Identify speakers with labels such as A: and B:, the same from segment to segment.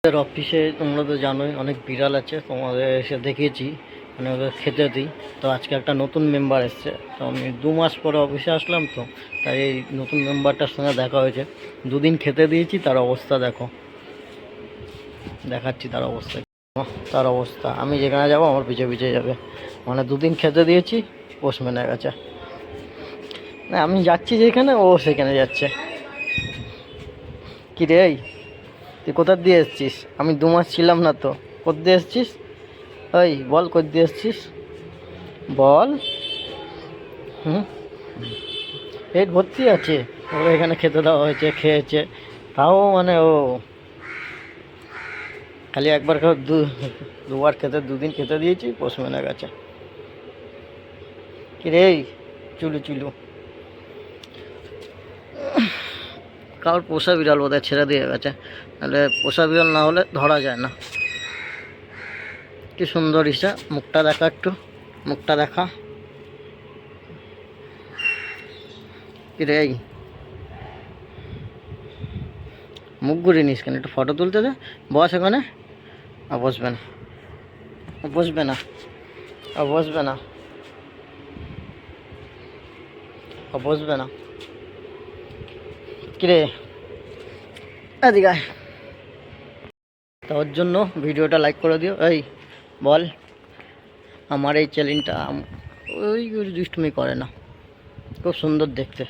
A: আমাদের অফিসে তোমরা তো জানোই অনেক বিড়াল আছে, তোমাদের এসে দেখিয়েছি, মানে ওদের খেতে দিই। তো আজকে একটা নতুন মেম্বার এসছে, তো আমি 2 মাস পরে অফিসে আসলাম, তো তাই এই নতুন মেম্বারটার সঙ্গে দেখা হয়েছে। 2 দিন খেতে দিয়েছি, তার অবস্থা দেখো, দেখাচ্ছি তার অবস্থা। আমি যেখানে যাবো আমার পিছিয়ে পিছিয়ে যাবে, মানে 2 দিন খেতে দিয়েছি, পোষ মেনে গেছে। না আমি যাচ্ছি যেখানে, ও সেখানে যাচ্ছে। কি রে, তুই কোথার দিয়ে এসছিস? আমি 2 মাস ছিলাম না তো, কোথা দিয়ে এসছিস? ওই বল, কোথা দিয়ে এসছিস বল। হুম, পেট ভর্তি আছে, ওরা এখানে খেতে দেওয়া হয়েছে, খেয়েছে। তাও মানে ও খালি একবার দুবার খেতে, 2 দিন খেতে দিয়েছি, পোষ মেনে গেছে। কি রে চুলু চুলু, কারোর পোষা বিড়াল বোধহয় ছেড়ে দিয়ে গেছে, তাহলে পোষা বিড়াল না হলে ধরা যায় না। কি সুন্দর ইসা, মুখটা দেখা একটু, মুখটা দেখা। কি রে, মুখ ঘুরিয়ে নিস কেন? একটু ফটো তুলতে দে, বস এখানে। বসবে না, বসবে না, বসবে না, বসবে না। কিরে এদিকে আয়। তোর জন্য ভিডিওটা লাইক করে দিও। এই বল, আমার এই চ্যানেলটা ওই দুষ্টুমি করে না, খুব সুন্দর দেখতে,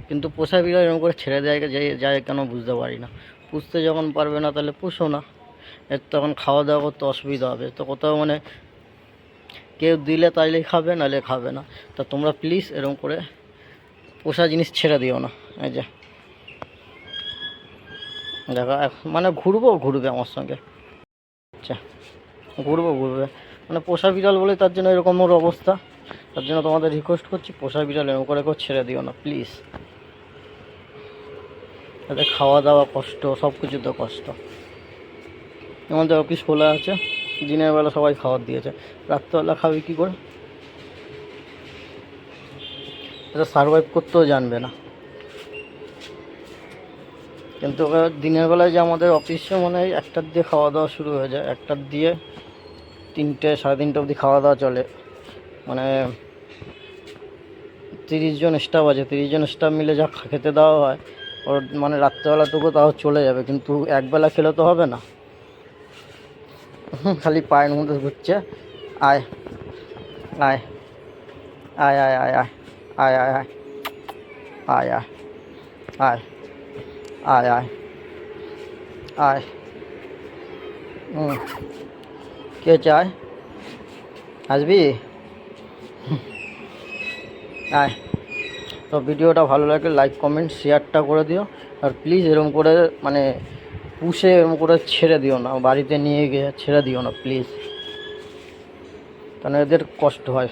A: কিন্তু পোষা বিড়াল এরকম করে ছেড়ে দেয় যায় কেন বুঝতে পারি না। পুষতে যখন পারবে না তাহলে পুষো না, এর তখন খাওয়া দাওয়া করতে অসুবিধা হবে। তো কোথাও মানে কেউ দিলে তাইলে খাবে, নাহলে খাবে না। তা তোমরা প্লিজ এরকম করে পোষা জিনিস ছেড়ে দিও না। এই যে দেখো, মানে ঘুরবে আমার সঙ্গে। আচ্ছা, ঘুরবে, মানে পোষা বিড়াল বলে তার জন্য এরকম ওর অবস্থা। তার জন্য তোমাদের রিকোয়েস্ট করছি, পোষা বিড়াল এরকম করে কেউ ছেড়ে দিও না প্লিজ। তাদের খাওয়া দাওয়া কষ্ট, সব কিছুতে কষ্ট। আমাদের অফিস খোলা আছে, দিনের বেলা সবাই খাবার দিয়েছে, রাত্রেবেলা খাবি কী করে? এটা সারভাইভ করতেও জানবে না। কিন্তু দিনের বেলায় যে আমাদের অফিসে মনে হয় 1টার দিয়ে খাওয়া দাওয়া শুরু হয়ে যায়, 1টার দিয়ে 3টে, 3:30 অবধি খাওয়া দাওয়া চলে। মানে 30 জন স্টাফ আছে, 30 জন স্টাফ মিলে যা খেতে দেওয়া হয়, ওর মানে রাত্রেবেলাটুকু তাও চলে যাবে, কিন্তু একবেলা খেলে তো হবে না। খালি পায়ের মধ্যে ঘুরছে। আয় আয় আয় আয় আয় আয় আয় আয় আয় আয় আয় আয় আয় আয়। কে চায়? আসবি? আয়। তো ভিডিওটা ভালো লাগলে লাইক কমেন্ট শেয়ারটা করে দিও। আর প্লিজ এরকম করে মানে পুষে এরকম করে ছেড়ে দিও না, বাড়িতে নিয়ে গিয়ে ছেড়ে দিও না প্লিজ, কারণ এদের কষ্ট হয়।